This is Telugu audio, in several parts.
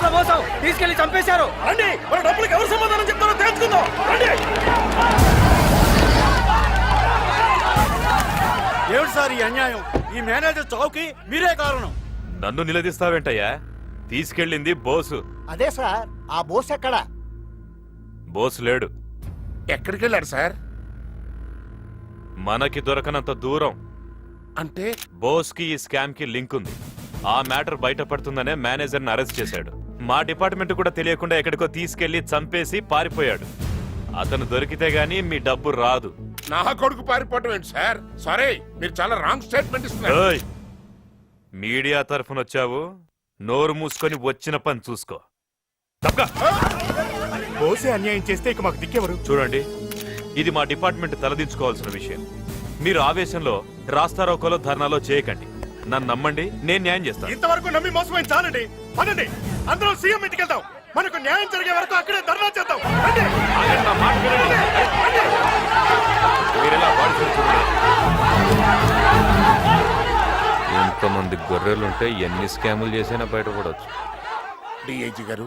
బోస్ లో మోసం తీసుకెళ్లి చంపేశారు. రండి, మన డబ్బులకు ఎవరు సమాధానం చెప్తారో తెలుసుకుందాం. రండి. ఏమిటి సార్ ఈ అన్యాయం? ఈ మేనేజర్ చావుకి మీరే కారణం. నన్ను నిలదీస్తావేంటయ్యా? తీసుకెళ్ళింది బోసు. అదే సార్, ఆ బోస్ ఎక్కడా? బోసు లేడు. ఎక్కడికి వెళ్ళాడు సార్? మనకి దొరకనంత దూరం. అంటే బోస్ కి ఈ స్కామ్ కి లింక్ ఉంది. ఆ మ్యాటర్ బయటపడుతుందనే మేనేజర్ ని అరెస్ట్ చేశాడు. మా డిపార్ట్మెంట్ కూడా తెలియకుండా ఎక్కడికో తీసుకెళ్లి చంపేసి పారిపోయాడు. అతను దొరికితే గానీ మీ డబ్బు రాదు. నా కొడుకు పారిపోవటం ఏంటి సార్? సారీ, మీరు చాలా రాంగ్ స్టేట్మెంట్ ఇస్తున్నారు. ఏయ్! మీడియా తరఫున వచ్చావు, నోరు మూసుకొని వచ్చిన పని చూసుకో. తప్పకా. బోసే అన్యాయం చేస్తే ఇక మాకు దిక్కెవరు? చూడండి, ఇది మా డిపార్ట్మెంట్ తలదించుకోవాల్సిన విషయం. మీరు ఆవేశంలో రాస్తారోకోలో ధర్నాలో చేయకండి. నన్ను నమ్మండి, నేను న్యాయం చేస్తాను. ఇంతవరకు నమ్మి మోసమైంది చాలండి. పదండి, అందరం సీఎం ఇంటికి వెళ్దాం. మనకు న్యాయం జరిగే వరకు అక్కడే ధర్నా చేద్దాం. రండి. ఆగండి, నా మాట వినండి. మీరెలా వాడి చూడండి. ఎంతమంది గొర్రెలుంటే ఎన్ని స్కాములు చేసినా బయటపడవచ్చు. డిఐజీ గారు,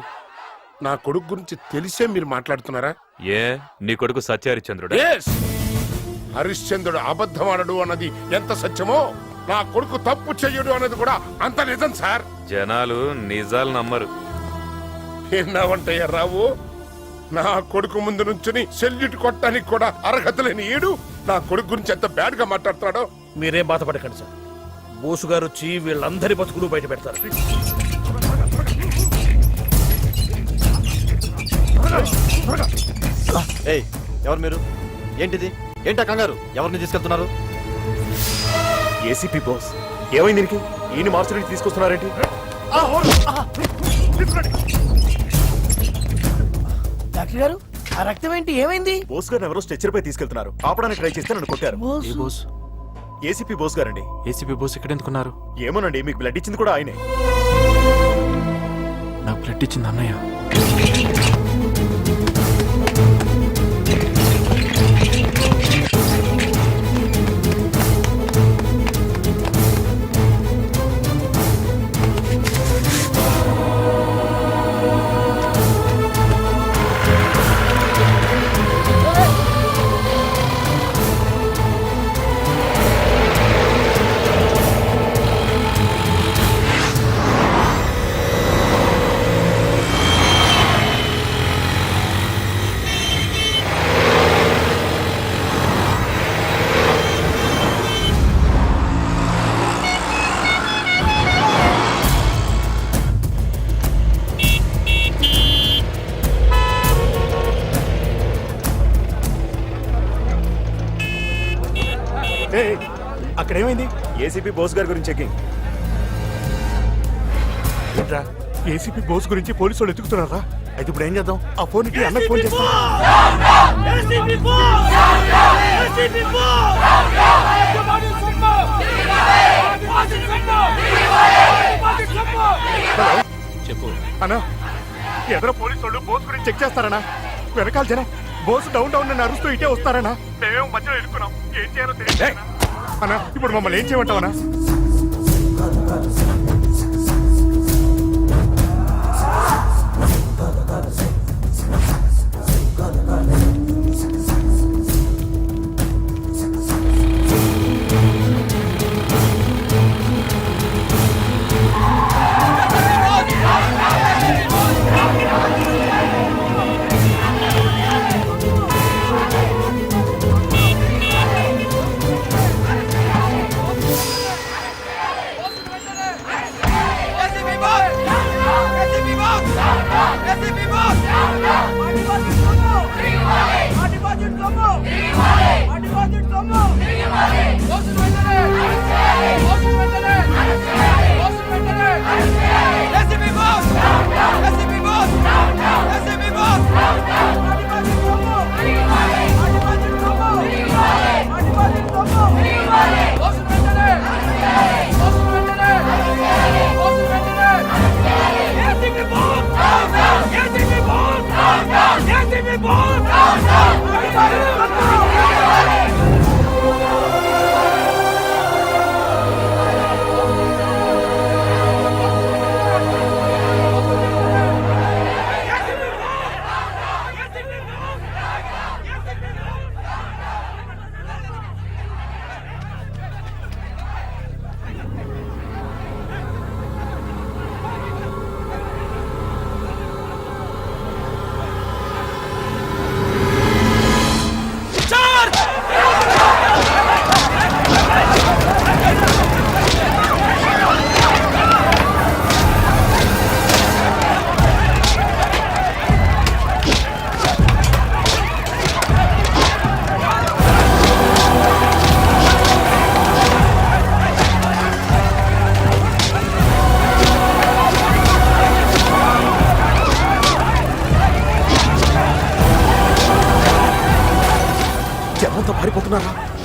నా కొడుకు గురించి తెలిసే మీరు మాట్లాడుతున్నారా? ఏ, నీ కొడుకు సత్యహరిశ్చంద్రుడు? Yes! హరిశ్చంద్రుడు అబద్ధమాడడు అన్నది ఎంత సత్యమో, నా కొడుకు తప్పు చెయ్యడు అన్నది కూడా అంత నిజం సార్. జనాలు నిజాలు నమ్మరు. విన్నావంటయ్య రావు, నా కొడుకు ముందు నుంచుని సెల్యూట్ కొట్టడానికి కూడా అర్హత లేని ఈడు నా కొడుకు గురించి ఎంత బ్యాడ్ గా మాట్లాడుతున్నాడో. మీరేం బాధపడకండి సార్, బోసు గారు వచ్చి వీళ్ళందరి బతుకులు బయట పెడతారు. ఏయ్, ఎవరు మీరు? ఏంటిది? ఏంటా కంగారు? ఎవరిని తీసుకెళ్తున్నారు? ఏసీపీ బోస్. ఏమైంది దీనికి? ఈయన మార్చడానికి తీసుకొస్తున్నారేంటి? డాక్టర్ గారు, ఆ రక్తం ఏంటి? ఏమైంది? బోస్ గారిని ఎవరో స్ట్రెచర్ పై తీసుకెళ్తున్నారు. ఆపడానికి ట్రై చేస్తే నన్ను కొట్టారు. బోస్? ఏసీపీ బోస్ గారండి. ఏసీపీ బోస్ ఇక్కడ ఎందుకున్నారు? ఏమోనండి, మీకు బ్లడ్ ఇచ్చింది కూడా ఆయనే. నాకు బ్లడ్ ఇచ్చింది అన్నయ్య. అక్కడ ఏమైంది? ఏసీపీ బోస్ గారి గురించి చెకింగ్. ఏసీపీ బోస్ గురించి పోలీసు వాళ్ళు ఎత్తుకుతున్నారా? అయితే ఇప్పుడు ఏం చేద్దాం? ఆ ఫోన్ కి అన్నకు ఫోన్ చేస్తాం. చెప్పు అన్నా, ఎదరో పోలీసు వాళ్ళు బోస్ గురించి చెక్ చేస్తారనా? వెనకాల జనం బోస్ డౌన్ డౌన్ నన్ను అరుస్తూ ఇటే వస్తారనా? మేమేమో మధ్యలో ఇరుక్కున్నాం. ఏం చేయాలో తెలియదు అన్నా. ఇప్పుడు మమ్మల్ని ఏం చేయమంటావనా?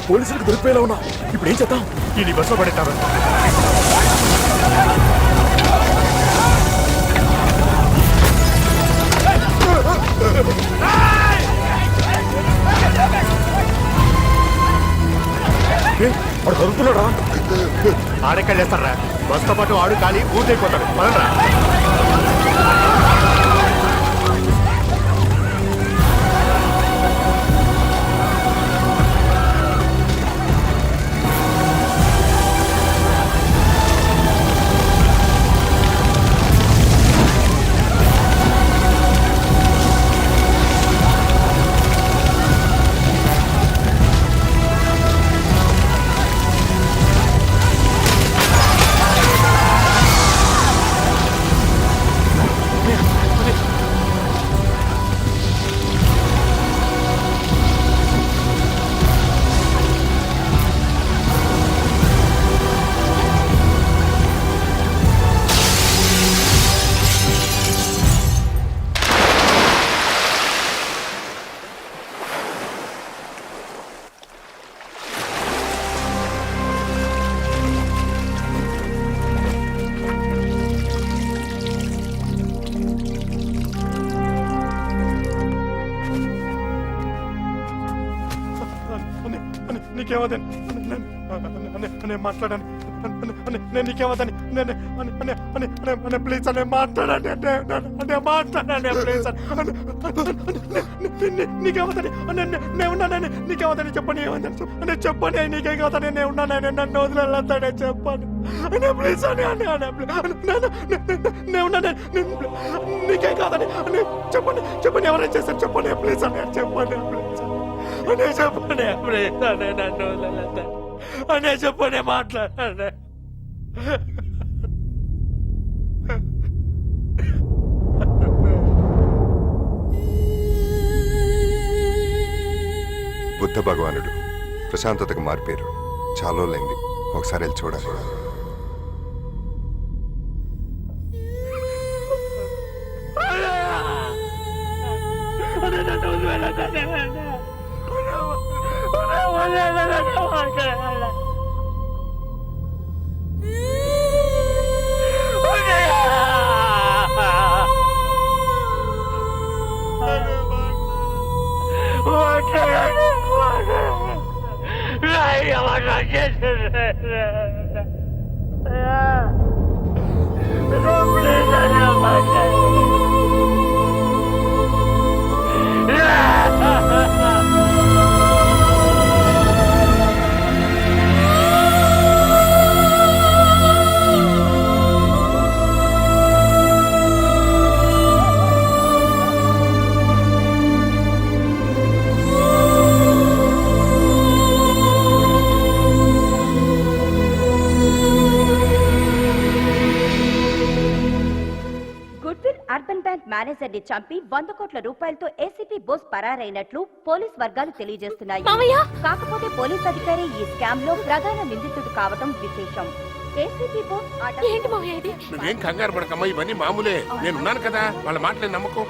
పోలీసులకు దొరికిపోయేలా ఉన్నా ఇప్పుడు ఏం చేద్దాం ఈ బస్సులో పడేస్తాను వాడు దొరుకుతున్నాడా ఆడెక్కడ చేస్తారా బస్తో పాటు ఆడు ఖాళీ పూర్తయిపోతాడు పదరా నీకేమదని నేను మాట్లాడాను నేను నీకేమదని ప్లీజ్ అని మాట్లాడండి మాట్లాడండి ప్లీజ్ నీకేమదని నేను ఉన్నానని నీకేమదని చెప్పండి ఏమని చెప్పండి నీకే కాదని నేను ఉన్నానని నన్ను వదిలేస్తాడే చెప్పండి ప్లీజ్ అని నేను ఉన్నాను నీకే కాదని చెప్పండి చెప్పండి ఎవరైనా చేశారు చెప్పండి ప్లీజ్ అని చెప్పండి ప్లీజ్ అనే చెప్పండి ప్లీజ్ అని నన్ను వదిలేస్తాడు అనే చెప్పండి మాట్లాడండి బుద్ధ భగవానుడు ప్రశాంతతకు మారిపోయారు చాలా రోజులైంది ఒకసారి వెళ్ళి చూడాలి మేనేజర్ ని చంపి 100 కోట్ల రూపాయలతో ఏసీపీ బోస్ పరారైనట్లు పోలీస్ వర్గాలు తెలియజేస్తున్నాయి. కాకపోతే పోలీస్ అధికారి ఈ స్కామ్ లో ప్రధాన నిందితుడు కావడం విశేషం. ఏసీపీ బోస్ ఏంటి మావయ్య ఇది? నువ్వేం కంగారు పడకమ్మా, ఇవన్నీ మామూలే. నేనున్నాను కదా, వాళ్ళ మాటలే నమ్మకం.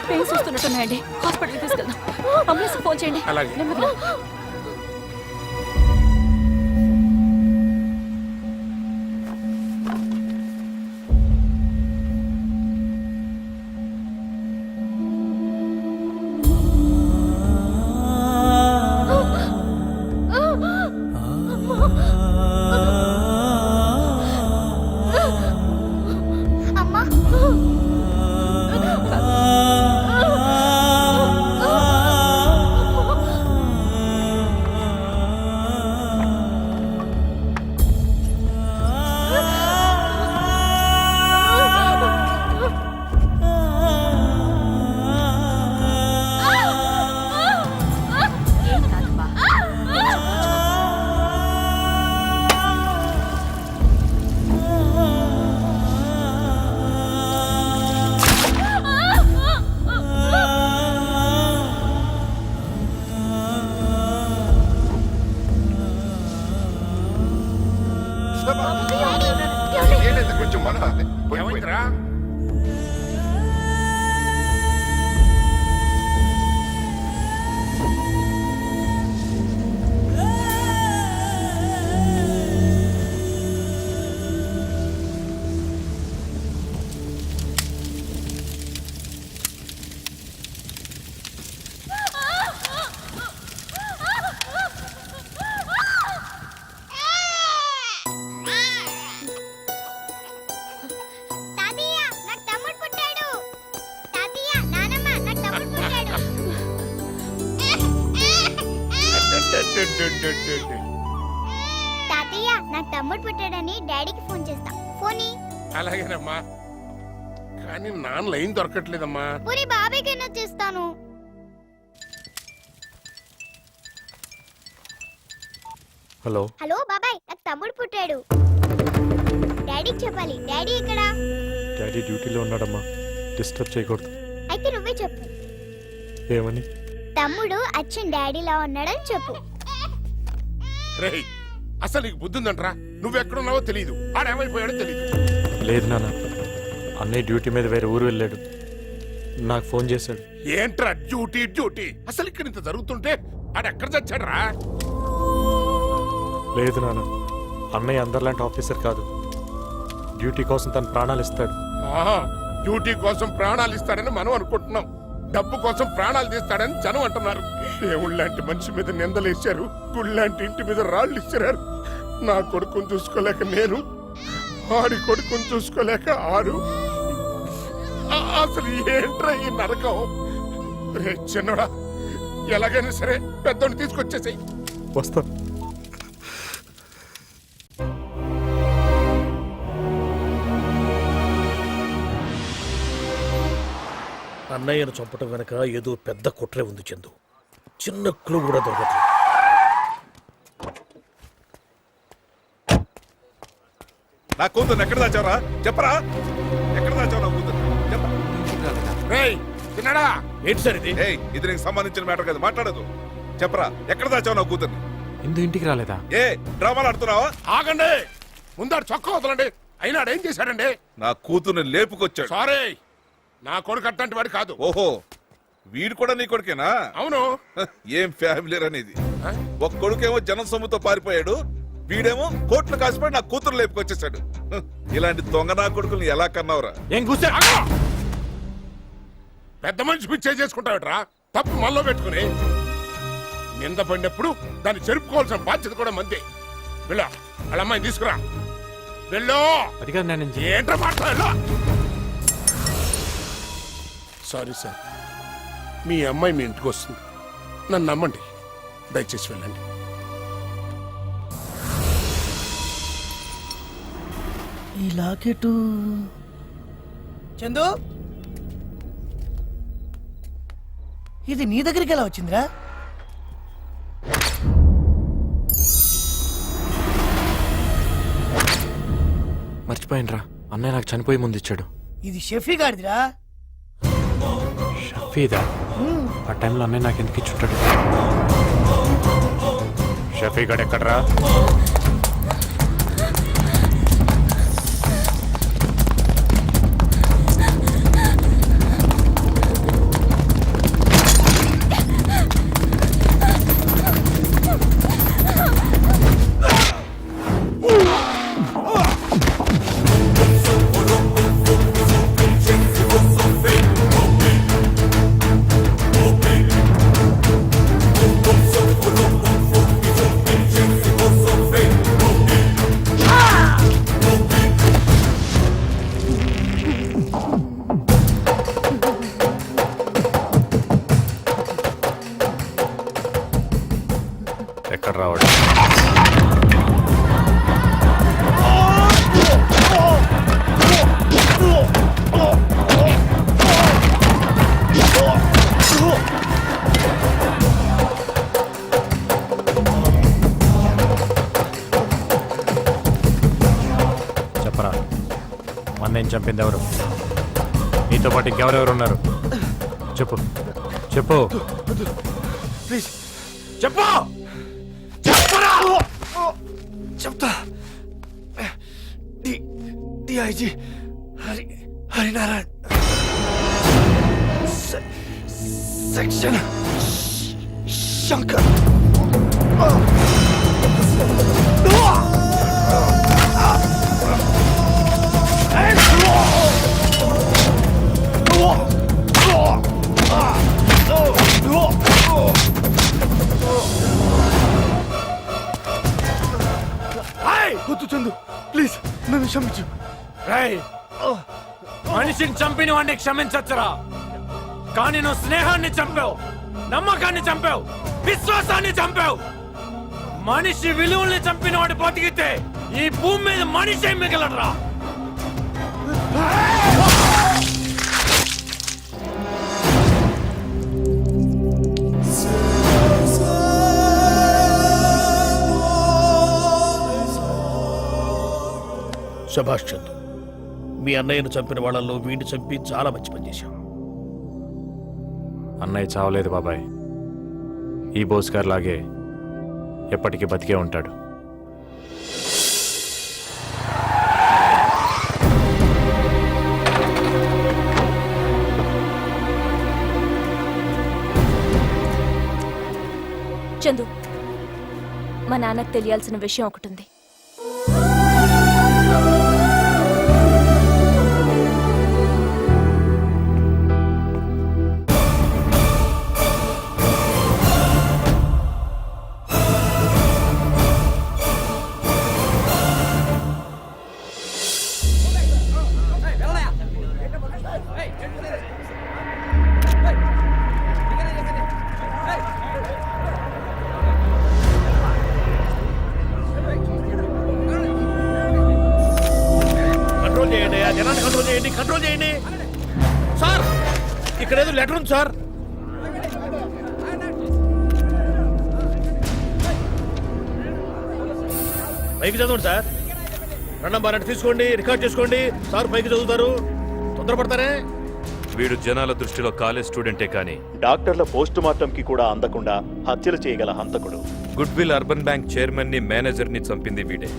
పెయిన్స్ వస్తున్నట్టున్నాయండి, హాస్పిటల్కి తీసుకెళ్దాం. అంబులెన్స్ ఫోన్ చేయండి. అలాగే. కొంచెం మన పోయి. ఏమైందిరా తాతయ్య నాకు తమ్ముడు పుట్టాడు. తాతయ్య నానమ్మ నాకు తమ్ముడు పుట్టాడు. తాతయ్య నాకు తమ్ముడు పుట్టాడని డాడీకి ఫోన్ చేస్తా. ఫోన్ అలాగేనమ్మా కానీ నాన్న లైన్ దొరకట్లేదమ్మా. పూరి బాబాయ్కైనా చేస్తాను. హలో హలో బాబాయ్ నాకు తమ్ముడు పుట్టాడు. డాడీకి చెప్పాలి. డాడీ ఎక్కడ? డాడీ డ్యూటీలో ఉన్నాడమ్మా, డిస్టర్బ్ చేయకూడదు. అయితే నువ్వే చెప్పు. ఏమని? తమ్ముడు అచ్చన్ డాడీలా ఉన్నాడని చెప్పు. రేయ్ అసలు నీకు బుద్ధి ఉందంట్రా? నువ్వెక్కడున్నావో తెలియదు, ఆడేమైపోయాడో తెలియదు. లేదు నాన్న, అన్నయ్య డ్యూటీ మీద వేరే ఊరు వెళ్ళాడు. నాకు ఫోన్ చేశాడు. ఏంట్రా డ్యూటీ డ్యూటీ? అసలు ఇక్కడ ఇంత జరుగుతుంటే ఆడెక్కడ చచ్చాడ్రా? లేదు నాన్న, అన్నయ్య అందరిలాంటి ఆఫీసర్ కాదు. డ్యూటీ కోసం తన ప్రాణాలు ఇస్తాడు. ఆహా, డ్యూటీ కోసం ప్రాణాలు ఇస్తాడని మనం అనుకుంటున్నాం, డబ్బు కోసం ప్రాణాలు తీస్తాడని జనం అంటున్నారు. దేవుళ్ళంటి మనిషి మీద నిందలేశారు, గుళ్ళంటి ఇంటి మీద రాళ్ళు ఇచ్చారు. నా కొడుకుని చూసుకోలేక నేను, ఆడి కొడుకుని చూసుకోలేక ఆడు. అసలు ఏంట్రా ఈ నరకం? రే చిన్నడా, ఎలాగైనా సరే పెద్దోడిని తీసుకొచ్చేసాయి. వస్తా. అన్నయ్యను చంపటం వెనక ఏదో పెద్ద కుట్రే ఉంది చందు. చిన్న క్లూ కూడా దొరకట్లేదు. నా కూతురు ఎక్కడ దాచావరా? చెప్పరా, ఎక్కడ దాచావు నా కూతురు? రేయ్ చిన్నడా, ఏంటి సార్ ఇది? ఇది నీకు సంబంధించిన మ్యాటర్ కదా, మాట్లాడదు. చెప్పరా, ఎక్కడ దాచావు నా కూతుర్ని? ఇందు ఇంటికి రాలేదా? ఏ డ్రామాలు ఆడుతున్నావా? ఆగండి, ముందాడు చొక్కా వదలండి. అయినా ఆడేం చేశాడండి? నా కూతుర్ని లేపుకొచ్చాడు. సారీ, నా కొడుకు అట్లాంటి వాడు కాదు. ఓహో, వీడు కూడా నీ కొడుకేనా? అవును. ఏం ఫ్యామిలీ అనేది. ఒక కొడుకేమో జనం సొమ్ముతో పారిపోయాడు, వీడేమో కోట్లు కాసిపోయి నా కూతురు లేపుకొచ్చేసాడు. ఇలాంటి దొంగ నా కొడుకుని ఎలా కన్నావురా? ఏం కూర్చో. పెద్ద మనిషి పిచ్చే చేసుకుంటావుట్రా, తప్పు మనలో పెట్టుకుని. నింద పడినప్పుడు దాన్ని చెరుపుకోవాల్సిన బాధ్యత కూడా మంది. వెళ్ళా, వాళ్ళ అమ్మాయిని తీసుకురా. వెళ్ళు. అది కాదు నేను ఏంట్రా మాట్లాడు? సారీ సార్, మీ అమ్మాయి మీ ఇంటికి వస్తుంది, నన్ను నమ్మండి, దయచేసి వెళ్ళండి. ఈ లాకెట్ చందు, ఇది నీ దగ్గరికి ఎలా వచ్చిందిరా? మర్చిపోయినరా, అన్నయ్య నాకు చనిపోయి ముందు ఇచ్చాడు. ఇది షెఫీ గాడిదిరా. షఫీదా? ఆ టైంలో అన్నయ్య నాకు ఎందుకు ఇచ్చుంటాడు? షఫీ గడ్ ఎక్కడరా? ఎక్కడ రావడం? చెప్పరా, అన్నయ్యని చంపింది ఎవరు? నీతో పాటు ఇంకెవరెవరు ఉన్నారు? చెప్పు చెప్పు ప్లీజ్ చెప్పు, చెప్పురా. చెప్తా. DIG Harinarayana section Shankar. వద్దు చందు, ప్లీజ్ నన్ను క్షమించు. మనిషిని చంపిన వాడిని క్షమించచ్చురా, కానీ నువ్వు స్నేహాన్ని చంపావు, నమ్మకాన్ని చంపావు, విశ్వాసాన్ని చంపావు. మనిషి విలువల్ని చంపిన వాడు బతికితే ఈ భూమి మీద మనిషి మిగలరా. శభాష్ చందు, మీ అన్నయ్యను చంపిన వాళ్ళల్లో వీడిని చంపి చాలా మంచి పని చేశావు. అన్నయ్య చావలేదు బాబాయ్, ఈ బోస్ గారు లాగే ఎప్పటికీ బతికే ఉంటాడు. చందు, మా నాన్నకు తెలియాల్సిన విషయం ఒకటి ఉంది. కంట్రోల్ చేయండి సార్. ఇక్కడ ఏదో లెటర్ ఉంది సార్. పైకి చదవండి సార్. రెండం బారెంట్ తీసుకోండి, రికార్డ్ చేసుకోండి. సార్ పైకి చదువుతారు, తొందరపడతారే. వీడు జనాల దృష్టిలో కాలేజ్ స్టూడెంటే కానీ డాక్టర్ల పోస్ట్ మార్టం కి కూడా అందకుండా హత్యలు చేయగల హంతకుడు. Good will urban bank chairman ని మేనేజర్ ని చంపింది వీడే.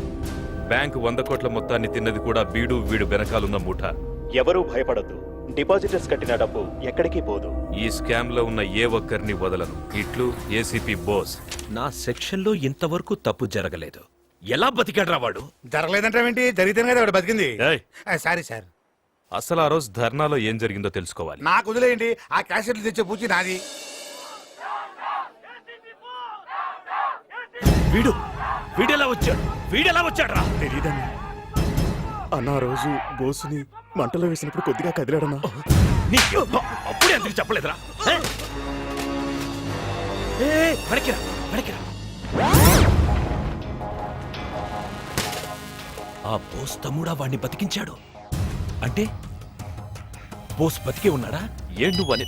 బ్యాంక్ 100 కోట్ల మొత్తాన్ని తిన్నది కూడా వీడు వెనకాలన్న ముఠ. ఎవరూ భయపడద్దు, డిపాజిటర్స్ కట్టిన డబ్బు ఎక్కడికి పోదు. ఈ స్కామ్ లో ఉన్న ఏ ఒక్కరిని వదలను. ఇట్లు ఏసీపీ బోస్. నా సెక్షన్ లో ఇంతవరకు తప్పు జరగలేదు. ఎలా బతికాడ్రా వాడు? జరగలేదంటావేంటి? జరిగితేనే కదా వాడు బతికింది. ఏయ్, సారీ సార్, అసలు ఆ రోజు ధర్నాలో ఏం జరిగిందో తెలుసుకోవాలి. నాకు వదిలేయండి. ఆ క్యాసెట్లు తెచ్చే పూచి నాది. వీడెలా వచ్చాడు రా? తెలీదన్నా. అన్న రోజు బోసుని మంటలో వేసినప్పుడు కొద్దిగా కదిలాడన్నా. అప్పుడే ఎందుకు చెప్పలేదురా? వెనక్కిరా. ఆ బోస్ తమ్ముడా వాడిని బతికించాడు అంటే బోస్ బతికే ఉన్నాడా? ఏండు అని.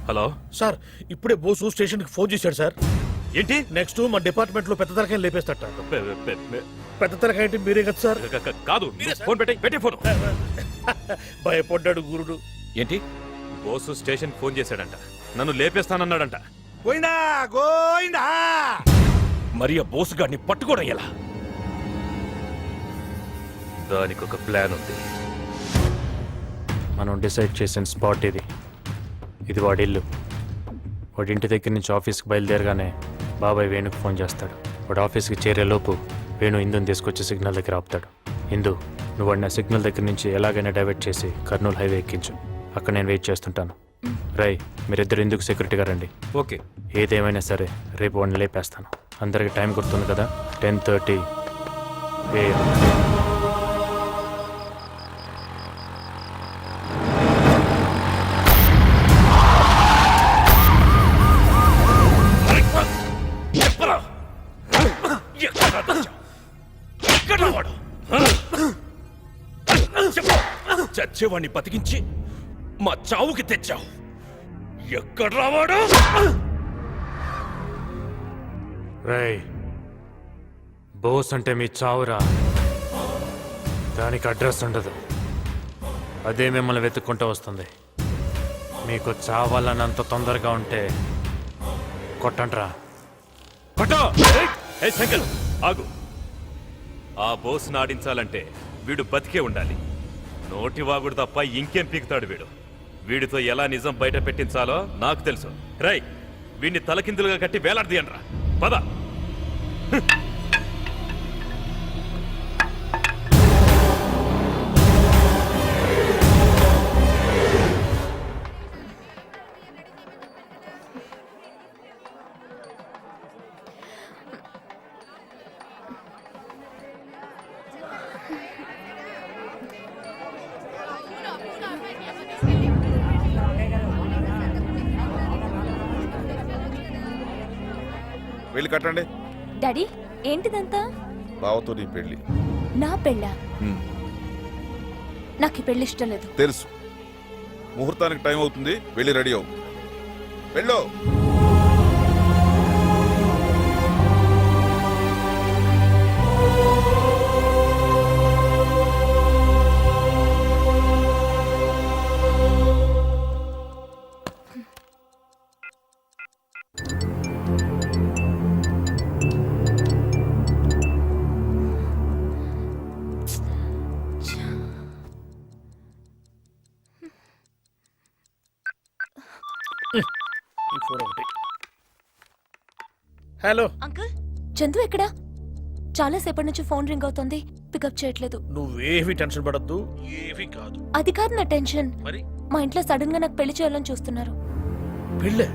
హలో సార్, ఇప్పుడే బోసు స్టేషన్ కి ఫోన్ చేశాడు సార్. ఏంటి? నెక్స్ట్ మా డిపార్ట్మెంట్ లో పెద్ద తరకాయలు లేపేస్తట. పెద్ద తరకాయ అంటే మీరే కదా సార్? కాదు, ఫోన్ పెట్టి ఫోన్. భయపడ్డాడు గురుడు. ఏంటి? బోసు స్టేషన్ ఫోన్ చేశాడంట, నన్ను లేపేస్తానన్నాడంట. గోయిందా మరి ఆ బోసు గారిని పట్టుకోవడం ఎలా? దానికి ఒక ప్లాన్ ఉంది. మనం డిసైడ్ చేసిన స్పాట్ ఇది వాడి ఇల్లు. వాడి ఇంటి దగ్గర నుంచి ఆఫీస్కి బయలుదేరగానే బాబాయ్ వేణుకు ఫోన్ చేస్తాడు. వాడు ఆఫీస్కి చేరేలోపు వేణు ఇందుని తీసుకొచ్చి సిగ్నల్ దగ్గర ఆపుతాడు. ఇందు, నువ్వు వాడిని సిగ్నల్ దగ్గర నుంచి ఎలాగైనా డైవర్ట్ చేసి కర్నూలు హైవే ఎక్కించు. అక్కడ నేను వెయిట్ చేస్తుంటాను. రై, మీరిద్దరు ఇందుకు సెక్యూరిటీగా రండి. ఓకే. ఏదేమైనా సరే రేపు వాడిని లేపేస్తాను. అందరికి టైం గుర్తుంది కదా? 10:30 AM. చచ్చేవాడిని బతికించి మా చావుకి తెచ్చావు. ఎక్కడ రావాడు? రై, బోస్ అంటే మీ చావురా. దానికి అడ్రస్ ఉండదు, అదే మిమ్మల్ని వెతుక్కుంటూ వస్తుంది. మీకు చావాలని అంత తొందరగా ఉంటే కొట్టండ్రా. కొట్టో! ఏయ్, శంకర్ ఆగు. ఆ బోస్ నాడించాలంటే వీడు బతికే ఉండాలి. నోటివాగుడు తప్ప ఇంకేం పీకుతాడు వీడు. వీడితో ఎలా నిజం బయట పెట్టించాలో నాకు తెలుసు. రై, వీడిని తలకిందులుగా కట్టి వేలాడదీయండ్రా. పద. వెళ్ళి కట్టండి. డాడీ ఏంటిదంతా? బావతో నీ పెళ్లి. నా పెళ్ళా? నాకు ఈ పెళ్లి ఇష్టం లేదు. తెలుసు, ముహూర్తానికి టైం అవుతుంది. వెళ్ళి రెడీ అవు. వెళ్ళు. హలో అంకుల్, చందు ఎక్కడా? చాలా సేపటి నుంచి ఫోన్ రింగ్ అవుతుంది, పికప్ చేయట్లేదు. నువ్వేవి టెన్షన్ పడద్దు, ఏవి కాదు. అది కాదు నా టెన్షన్. మరి మా ఇంట్లో సడన్ గా నాకు పెళ్లి చేయాలని చూస్తున్నారు. పెళ్ళే?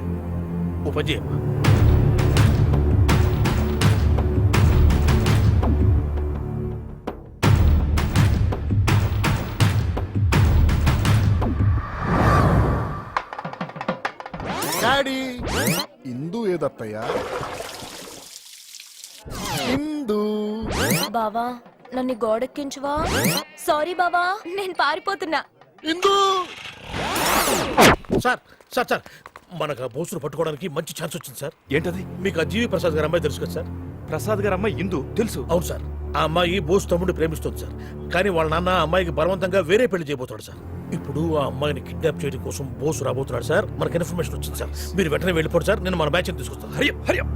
ఓ పని చేయమ్మా. డాడీ, ఇందు ఏదత్తయ్యా? ఇందు. బావా, నన్ను గోడెక్కించువా. సారీ బావా, నేను పారిపోతున్నా. ఇందు. సార్ సార్ సార్, మనకు ఆ బోసును పట్టుకోవడానికి మంచి ఛాన్స్ వచ్చింది సార్. ఏంటది? మీకు ఆ జీవి ప్రసాద్ గారి అమ్మాయి తెలుసు కదా సార్? ప్రసాద్ గారు అమ్మాయి ఇందు తెలుసు. అవును సార్, ఆ అమ్మాయి బోస్ తమ్ముడు ప్రేమిస్తుంది సార్. కానీ వాళ్ళ నాన్న ఆ అమ్మాయికి బలవంతంగా వేరే పెళ్లి చేయబోతున్నాడు సార్. ఇప్పుడు ఆ అమ్మాయిని కిడ్నాప్ చేయడం కోసం బోస్ రాబోతున్నాడు సార్. మనకు ఇన్ఫర్మేషన్ వచ్చింది సార్. మీరు వెంటనే వెళ్ళిపోండి సార్, నేను మన బ్యాచ్ తీసుకొస్తాను. హరియం హరియం.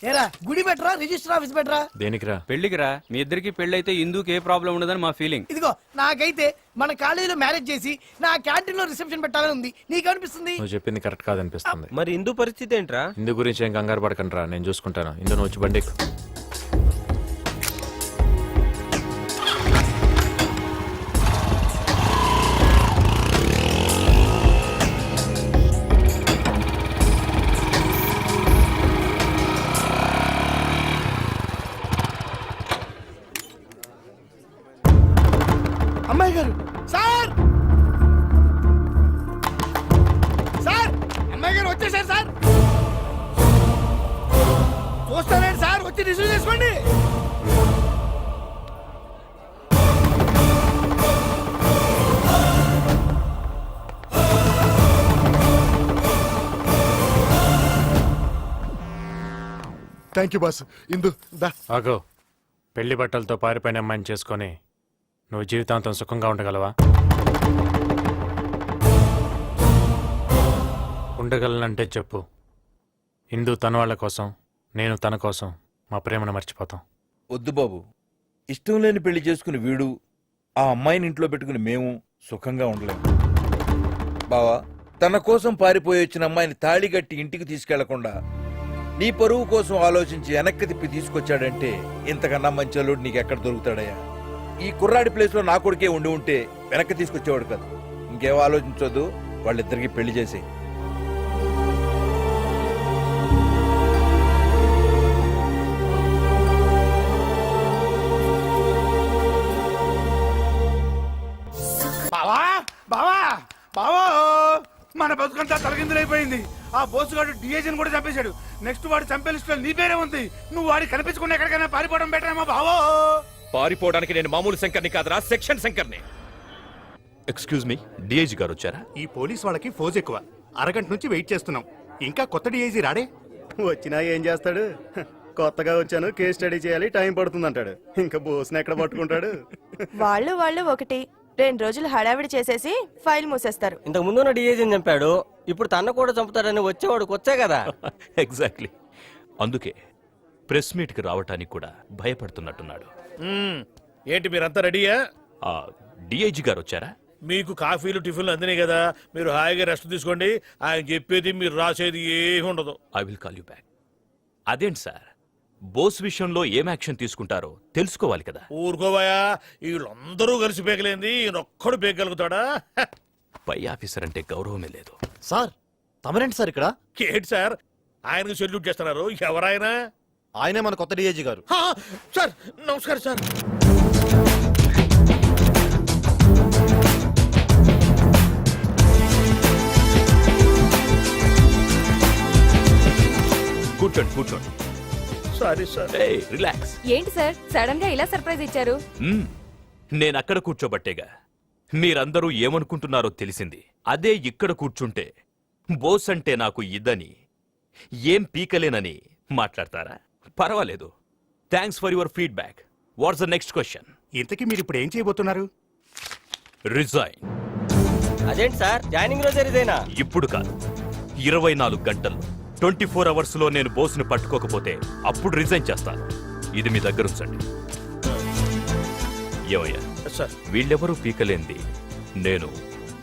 ఏరా, గుడి బెటరా రిజిస్టర్ ఆఫీస్ బెటరా? దేనికిరా? పెళ్లికిరా. మీ ఇద్దరికి పెళ్ళైతే ఇందుకు ఏ ప్రాబ్లం ఉండదని మా ఫీలింగ్. ఇదిగో నాకైతే మన కాలేజీలో మ్యారేజ్ చేసి నా క్యాంటీన్ లో రిసెప్షన్ పెట్టాలని ఉంది. నీకేమనిపిస్తుంది? నువ్వు చెప్పింది కరెక్ట్ కాదనిపిస్తుంది. మరి ఇందు పరిస్థితి ఏంట్రా? ఇందు గురించి ఏం కంగారు పడకండిరా, నేను చూసుకుంటాను. ఇందు నువ్వు వచ్చి బండి ఎక్కు. అమ్మాయి గారు. సార్ సార్, అమ్మాయి గారు వచ్చేసారు సార్. చూస్తానండి సార్, వచ్చి రిసీవ్ చేసుకోండి. Thank you boss. ఇందు దా. ఆగో, పెళ్లి బట్టలతో పారిపోయిన అమ్మాయిని చేసుకొని నువ్వు జీవితాంతం సుఖంగా ఉండగలవా? ఉండగలనంటే చెప్పు. ఇందు తన వాళ్ళ కోసం, నేను తన కోసం మా ప్రేమను మర్చిపోతాం. వద్దు బాబు, ఇష్టం లేని పెళ్లి చేసుకుని వీడు, ఆ అమ్మాయిని ఇంట్లో పెట్టుకుని మేము సుఖంగా ఉండలేము. బావా, తన కోసం పారిపోయి వచ్చిన అమ్మాయిని తాళి కట్టి ఇంటికి తీసుకెళ్లకుండా నీ పరువు కోసం ఆలోచించి వెనక్కి తిప్పి తీసుకొచ్చాడంటే ఇంతకన్నా మంచి అల్లుడు నీకెక్కడ దొరుకుతాడయ్యా? ఈ కుర్రాడి ప్లేస్ లో నా కొడుకే ఉండి ఉంటే వెనక్కి తీసుకొచ్చేవాడు కదా. ఇంకేం ఆలోచించొద్దు, వాళ్ళిద్దరికి పెళ్లి చేసి. బావా బావా బావా, మన బతుకంతా తలకిందులైపోయింది. ఆ బోసుగాడు డిఏజీని కూడా చంపేశాడు. నెక్స్ట్ వాడు చంపే లిస్ట్ లో నీ పేరే ఉంది. నువ్వు వాడి కనిపించకుండా ఎక్కడికైనా పారిపోవడం బెటర్ ఏమో బావో. పారిపోవడానికి నేను మామూలు శంకర్ని కాదురా, సెక్షన్ శంకర్ని. ఎక్స్క్యూజ్ మీ, డిఐజీ గారు వచ్చారా? ఈ పోలీస్ వాళ్ళకి ఫోజ్ ఎక్కువ. అరగంట నుంచి వెయిట్ చేస్తున్నాం, ఇంకా కొత్త డిఐజీ రాడే. వచ్చినా ఏం చేస్తాడు? కొత్తగా వచ్చాను, కేస్ స్టడీ చేయాలి, టైం పడుతుంది అంటాడు. ఇంకా బోస్ని ఎక్కడ పట్టుకుంటాడు? వాళ్ళు ఒకటి 2 రోజులు హడావిడి చేసేసి ఫైల్ మూసేస్తారు. ఇంతకు ముందు డిఏజీని చంపాడు, ఇప్పుడు తన కూడా చంపుతాడని వచ్చేవాడు కొచ్చే కదా. ఎగ్జాక్ట్లీ. అందుకే ప్రెస్ మీట్ కి రావటానికి కూడా భయపడుతున్నట్టున్నాడు. ఏంటి మీరంతా రెడీయా? ఆ డిఐజీ గారు వచ్చారా? మీకు కాఫీలు టిఫిన్లు అందినాయి కదా, మీరు హాయిగా రెస్ట్ తీసుకోండి. ఆయన చెప్పేది మీరు రాసేది ఏమి ఉండదు. I will call you back. అదేంటి సార్, బోస్ విషయంలో ఏం యాక్షన్ తీసుకుంటారో తెలుసుకోవాలి కదా. ఊరుకోవాయా, వీళ్ళందరూ కలిసి పేకలేంది ఈయనొక్కడు పేకగలుగుతాడా? పై ఆఫీసర్ అంటే గౌరవమే లేదు. సార్ తమరేంటి సార్ ఇక్కడ? ఏంటి సార్ ఆయనకు సెల్యూట్ చేస్తున్నారు? ఎవరాయన? ఆయనే మన కొత్త డిఐజీ గారు. సార్ నమస్కారం సార్. కూర్చోండి కూర్చోండి. Sorry sir. రిలాక్స్. ఏంటి సార్ సడన్ గా ఇలా సర్ప్రైజ్ ఇచ్చారు? నేను అక్కడ కూర్చోబట్టేగా మీరందరూ ఏమనుకుంటున్నారో తెలిసింది. అదే ఇక్కడ కూర్చుంటే బోస్ అంటే నాకు ఇదని, ఏం పీకలేనని మాట్లాడతారా? పర్వాలేదు. Thanks for your feedback. What's the next question? ఇంతకీ మీరు ఇప్పుడు ఏం చేయబోతున్నారు? రిజైన్. అదేంటి సార్, జాయినింగ్ రోజే రిజైనా? ఇప్పుడు కాదు, 24 గంటల్లో 24 అవర్స్ లో నేను బోస్ని పట్టుకోకపోతే అప్పుడు రిజైన్ చేస్తాను. ఇది మీ దగ్గర ఉంచండి. ఏమయ్యా సార్, వీళ్ళెవరూ పీకలేంది నేను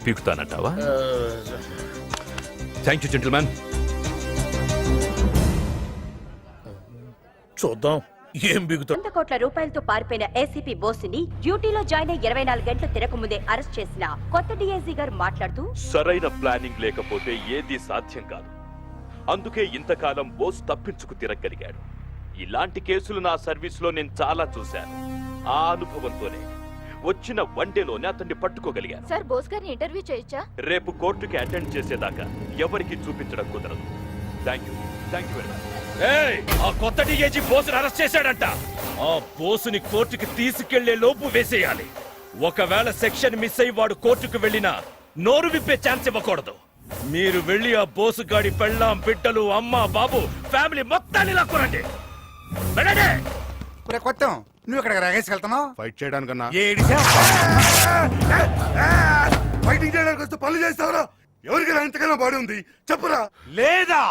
పీకుతానంటావా? Thank you gentlemen. చూద్దాం ఏం బిగుతాడు. 100 కోట్ల రూపాయలతో పారిపోయిన ఏసీపీ బోస్ని డ్యూటీలో జాయిన్ అయి 24 గంటలు తిరగముందే అరెస్ట్ చేసిన కొత్త డీఐజీ గారు మాట్లాడుతూ, సరైన ప్లానింగ్ లేకపోతే ఏది సాధ్యం కాదు. అందుకే ఇంతకాలం బోస్ తప్పించుకు తిరగలిగాడు. ఇలాంటి కేసులు నా సర్వీస్లో నేను చాలా చూశాను. ఆ అనుభవంతోనే వచ్చిన 1 డేలోనే అతన్ని పట్టుకోగలిగాను. సార్ బోస్ గారిని ఇంటర్వ్యూ చేయొచ్చా? రేపు కోర్టుకి అటెండ్ చేసేదాకా ఎవరికి చూపించడం కుదరదు. Thank you very much. ఆ కొత్త డిఐజీ బోసుని అరెస్ట్ చేశాడంట. ఆ బోసుని కోర్టుకి తీసుకెళ్లే లోపు వేసేయాలి. ఒకవేళ సెక్షన్ మిస్ అయి వాడు కోర్టుకు వెళ్ళినా నోరు విప్పే ఛాన్స్ ఇవ్వకూడదు. మీరు వెళ్ళి ఆ బోసు గాడి పెళ్ళాం, బిడ్డలు, అమ్మ, బాబు, ఫ్యామిలీ మొత్తాన్ని లాక్కురండి. వెళ్ళండి. కొత్త నువ్వు ఇక్కడ రాగేసుకెళ్తున్నావు ఫైట్ చేయడానికన్నా. ఫైటింగ్ చేయడానికి వస్తే పనులు చేస్తావరా? ఎవరికైనా ఇంతకైనా బాడీ ఉంది చెప్పురా. లేదా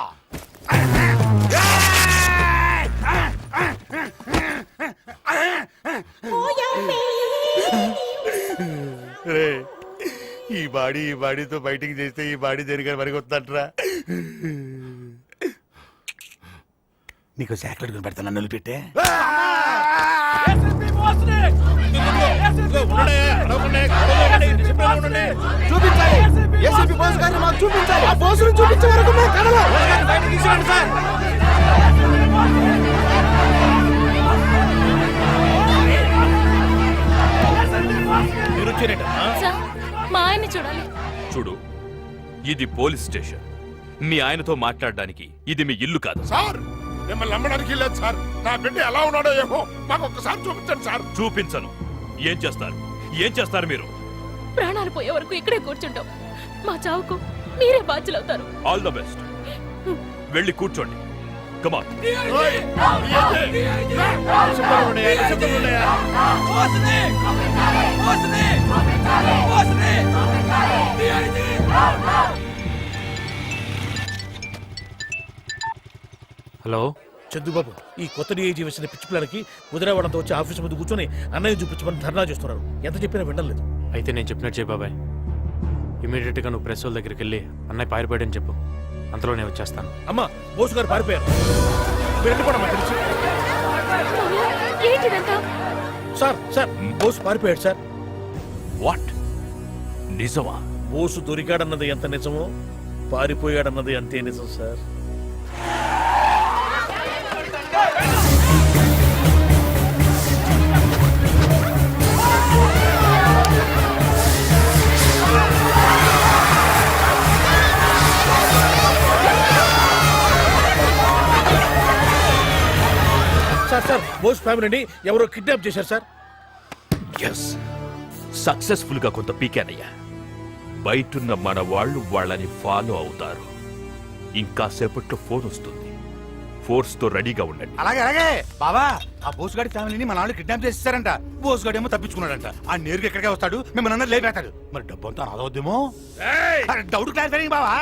ఈ బాడీతో ఫైటింగ్ చేస్తే ఈ బాడీ జరిగే వరకు వస్తుందంటరా. నీకు చాక్లెట్ కొని పెడతాను, నన్ను పెట్టే. చూపించాలి, ఏసీపీ బోస్ గారిని మాకు చూపించాలి. ఆ బోసును చూపించే వరకు మేము కదలం. సార్ సార్, మా ఆయన్ని చూడాలి. చూడు, ఇది పోలీస్ స్టేషన్. మీ ఆయనతో మాట్లాడడానికి ఇది మీ ఇల్లు కాదు. సార్ మిమ్మల్ని నమ్మడానికి లేదు సార్. నా బిడ్డ ఎలా ఉన్నాడో ఏమో మాకు ఒక్కసారి చూపించండి సార్. చూపించను. ఏం చేస్తారు మీరు? ప్రాణాలు పోయే వరకు ఇక్కడే కూర్చుంటాం. మా చావుకు మీరే బాధ్యులవుతారు. All the best. వెళ్ళి కూర్చోండి. కమాన్. హలో చందుబాబు, ఈ కొత్త డిఐజీ వచ్చిన పిచ్చి పిల్లలకి ముదిరావాడంతో వచ్చి ఆఫీస్ ముందు కూర్చొని అన్నయ్య చూపించమని ధర్నా చేస్తున్నారు. ఎంత చెప్పినా వినలేదు. అయితే నేను చెప్పినట్టు చెప్పు బాబాయ్. ఇమీడియట్గా నువ్వు ప్రెస్ వాళ్ళ దగ్గరికి వెళ్ళి అన్నయ్య పారిపోయాడని చెప్పు. అంతలో నేను వచ్చేస్తాను. అమ్మా, బోసు గారు పారిపోయారు. మీరు వెళ్ళిపోవడం తెలుసు. ఏంటిదంతా? సార్ సార్ బోసు పారిపోయాడు సార్. వాట్? నిజమా? బోసు దొరికాడన్నది ఎంత నిజమో పారిపోయాడన్నది అంతే నిజం సార్. సార్ సార్ బోస్ ఫ్యామిలీని ఎవరో కిడ్నాప్ చేశారు సార్. ఎస్, సక్సెస్ఫుల్ గా కొంత పీకానయ్యా. బయటున్న మన వాళ్ళు వాళ్ళని ఫాలో అవుతారు. ఇంకా సేపట్లో ఫోన్ వస్తుంది. ఫోర్స్ తో రెడీగా ఉండండి. అలాగే అలాగే బావా. ఆ బోసుగాడి ఫ్యామిలీని మన వాళ్ళు కిడ్నాప్ చేసేసారంట. బోసుగాడు ఏమో తప్పించుకున్నాడంట. ఆ నేరుగా ఎక్కడికే వస్తాడు, మిమ్మల్ని అన్నది లేపేస్తాడు. మరి డబ్బు అంతా రాదవుద్దేమో. డౌట్ క్లాస్ బావా.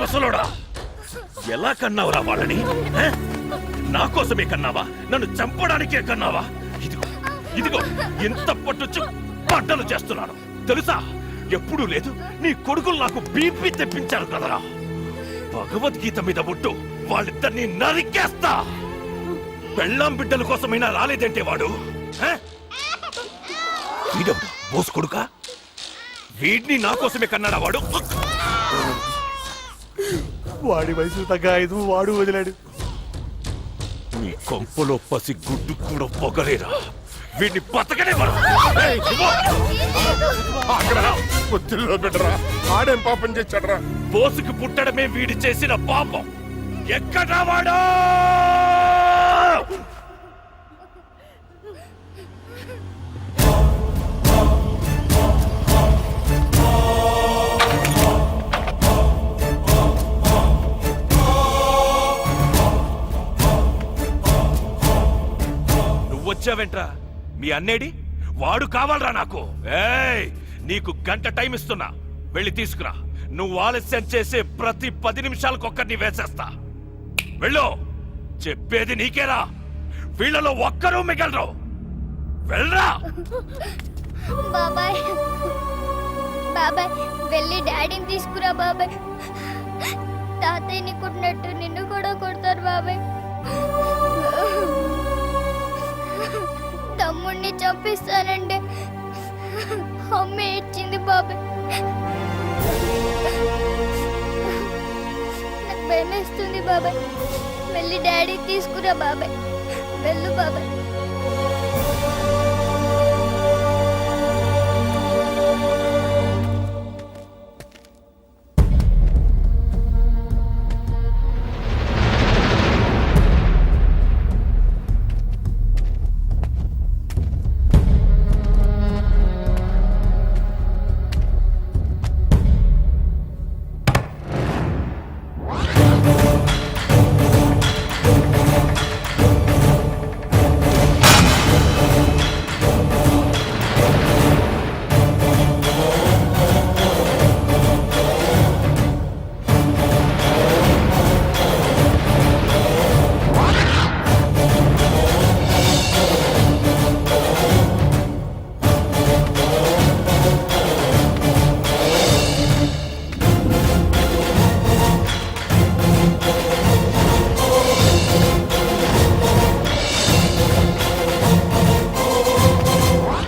ముసలోడా, ఎలా కన్నావురా వాళ్ళని? నా కోసమే కన్నావా? నన్ను చంపడానికే కన్నావా? ఇదిగో ఇదిగో ఎంత పట్టుచ్చు పట్టలు చేస్తున్నాను తెలుసా? ఎప్పుడూ లేదు. నీ కొడుకులు నాకు బీపీ తెప్పించారు కదరా. భగవద్గీత మీద ముట్టు, వాళ్ళిద్దరిని నరికేస్తా. పెళ్ళాం బిడ్డల కోసమైనా రాలేదంటే వాడు. వీడెవడు? బోసు కొడుకా? వీడిని నా కోసమే కన్నాడా వాడు? వాడి వయసు తగ్గ 5 వాడు వదిలాడు. నీ కొంపలో పసి గుడ్డు కూడా పొగలేరా? వీడిని బతకనే మనం. పొత్తిల్లో బిడ్డరా, ఆడేం పాపం చేశాడరా? బోసుకు పుట్టడమే వీడి చేసిన పాపం. ఎక్కడా వాడు? నువ్వొచ్చావేంట్రా? మీ అన్నేడి? వాడు కావాలరా నాకు. ఏయ్, నీకు గంట టైం ఇస్తున్నా, వెళ్ళి తీసుకురా. నువ్వు ఆలస్యం చేసే ప్రతి 10 నిమిషాలకు ఒక్కరిని వేసేస్తా. వెళ్ళు. చెప్పేది నీకేరా, వీళ్ళలో ఒక్కరూ మిగలరు. వెళ్ళరా. బాబాయ్ బాబాయ్ వెళ్ళి డాడీని తీసుకురా బాబాయ్. తాతయ్యని కొట్టినట్టు నిన్ను కూడా కొడతారు బాబాయ్. తమ్ముడిని చంపిస్తానంటే అమ్మ ఏడ్చింది బాబాయ్. నాకు భయమేస్తుంది బాబాయ్. వెళ్ళి డాడీ తీసుకురా బాబాయ్. వెళ్ళు బాబాయ్.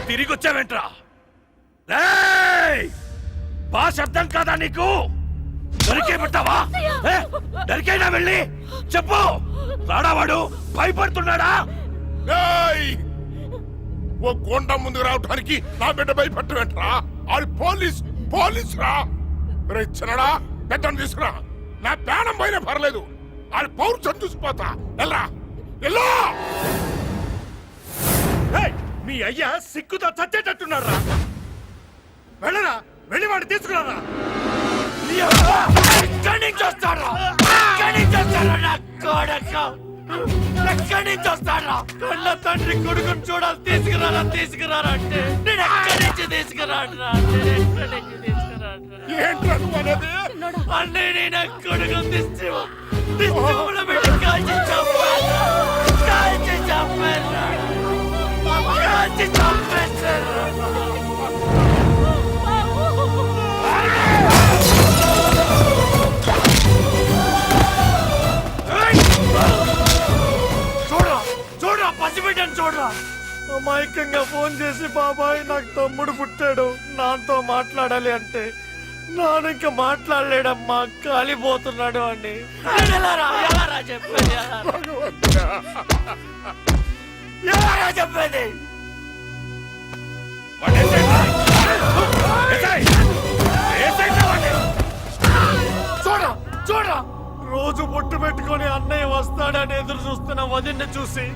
తిరిగొచ్చావేంట్రా? భాష అర్థం కాదా నీకు? దొరికే పెట్టావా? దొరికైనా వెళ్ళి చెప్పు. రాడావాడు భయపడుతున్నాడా? ఓ గోండా ముందుకు రావడానికి నా బిడ్డ భయపడటమేంట్రా? ఆడు పోలీస్ రా. రే చిన్నడా, బిడ్డను తీసుకురా. నా ప్రాణం పోయినా పర్లేదు, ఆడు పౌరుషం చూసిపోతా. ఎల్రా ఎల్లా. మీ అయ్యా సిక్కుతో చచ్చేటట్టున్నారా? వెళ్ళరా, వెళ్ళి వాడు తీసుకురారా. ఎక్కడి నుంచి వస్తారా? ఎక్కడి నుంచి వస్తారా? కళ్ళ తండ్రి కొడుకుని చూడాలి, తీసుకురారా అంటే నేను ఎక్కడి నుంచి తీసుకురాడరా? ఏంట్రా నువ్వు అనేది? అన్నీ నేను కొడుకుని దిష్టిలో పెట్టి కాల్చి చంపారా? చూడరా పసిబిడ్డని చూడరా. అమాయకంగా ఫోన్ చేసి బాబాయ్ నాకు తమ్ముడు పుట్టాడు, నాతో మాట్లాడాలి అంటే నాన్న ఇంకా మాట్లాడలేడమ్మా, కాలిపోతున్నాడు అని. ఎలా చెప్పేది? చెప్పేది చూడరా, రోజు పొట్టు పెట్టుకొని అన్నయ్య వస్తాడని ఎదురు చూస్తున్న వదిన్ని చూసి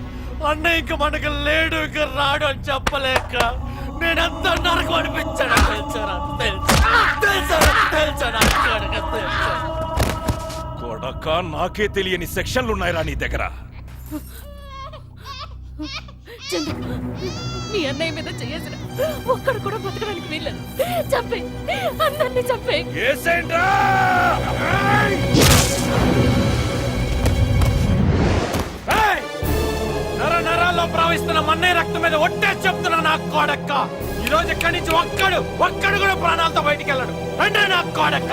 అన్నయ్య ఇంక మనకు లేడు, ఇక రాడు అని చెప్పలేక నేనెంత నరకు అనిపించాను. కొడక, నాకే తెలియని సెక్షన్లు ఉన్నాయిరా నీ దగ్గర. మీ అన్నయ్య మీద చేసిన ఒక్కడు కూడా బతకడానికి వీల్లేదు. చంపే, అందరినీ చంపే. నరాల్లో ప్రవహిస్తున్న మన్నయ్య రక్తం మీద ఒట్టే చెప్తున్నా నా కోడక్క. ఈ రోజు ఇక్కడి నుంచి ఒక్కడు కూడా ప్రాణాలతో బయటికి వెళ్ళడు. అంటే నా కోడక్క.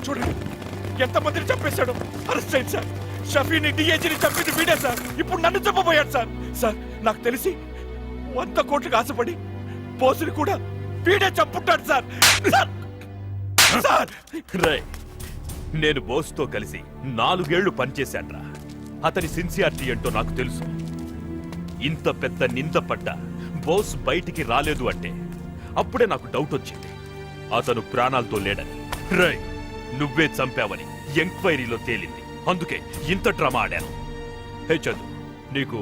చూడండి ఎంతమందిని చంపేశాడు. అరెస్ట్ అయింది సార్. షఫీని, డిఐజీని చంపింది వీడే సార్. ఇప్పుడు నన్ను చంపబోయాడు సార్. సార్ నాకు తెలిసి 100 కోట్లకు ఆశపడి బోసుని కూడా వీడే చంపుతాడు సార్. నేను బోస్తో కలిసి 4 ఏళ్లు పనిచేశాన్రా. అతని సిన్సియారిటీ ఏంటో నాకు తెలుసు. ఇంత పెద్ద నింద పడ్డా బోస్ బయటికి రాలేదు అంటే అప్పుడే నాకు డౌట్ వచ్చింది, అతను ప్రాణాలతో లేడని. రై, నువ్వే చంపావని ఎంక్వైరీలో తేలింది. అందుకే ఇంత డ్రామా ఆడాను. హే చందు, నీకు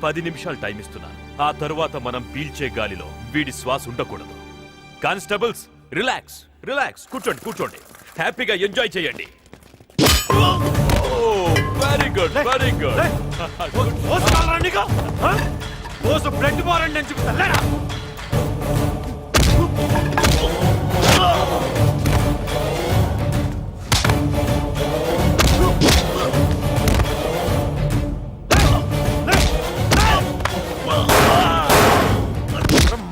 10 నిమిషాలు టైం ఇస్తున్నాను. ఆ తరువాత మనం పీల్చే గాలిలో వీడి శ్వాస ఉండకూడదు. కానిస్టేబుల్స్, రిలాక్స్ రిలాక్స్, కూర్చోండి. హ్యాపీగా ఎంజాయ్ చేయండి. Very good, very good. Blood బారండి అని చెప్తా.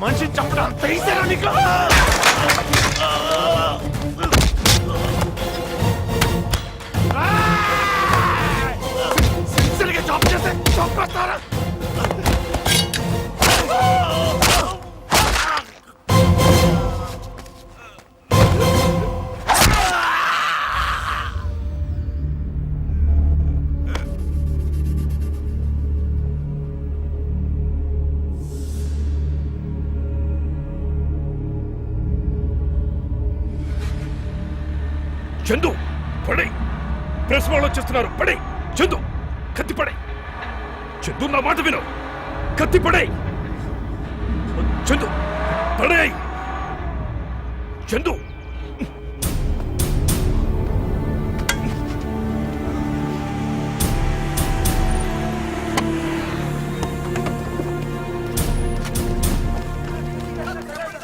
మనిషిని చంపడం అంత ఈజీనా నీకు? సిన్సియర్గా జాబ్ చేస్తే చంపేస్తారా? చందు పడే, ప్రెస్ వాళ్ళు వచ్చేస్తున్నారు. పడే చందు, కత్తి పడే. చందు నా మాట విను, కత్తి పడే. చందు పడే. చందు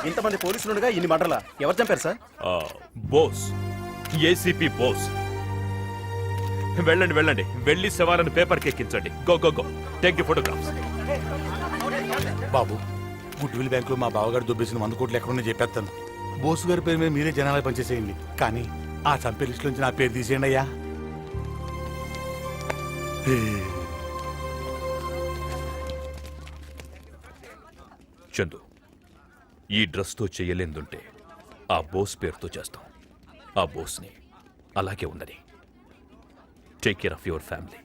ఇంతమంది పోలీసులు ఉండగా ఇన్ని మంటలా? ఎవరు చంపారు సార్? బోస్, ఏసీపీ బోస్. వెళ్ళండి వెళ్ళండి, వెళ్ళి శవాలను పేపర్కి ఎక్కించండి. Go go go, take the photographs. బాబు, గుడ్విల్ బ్యాంక్ లో మా బావగారు దుబ్బేసిన 100 కోట్లు ఎక్కడున్నా చెప్పేస్తాను. బోసు గారి పేరు మీద మీరే జనాలు పనిచేసేయండి, కానీ ఆ చంపే లిస్ట్ నుంచి నా పేరు తీసేయండి అయ్యా. చందు, ఈ డ్రెస్తో చెయ్యలేందుంటే ఆ బోస్ పేరుతో చేస్తాం. ఆ బోస్ని అలాగే ఉందని. Take care of your family.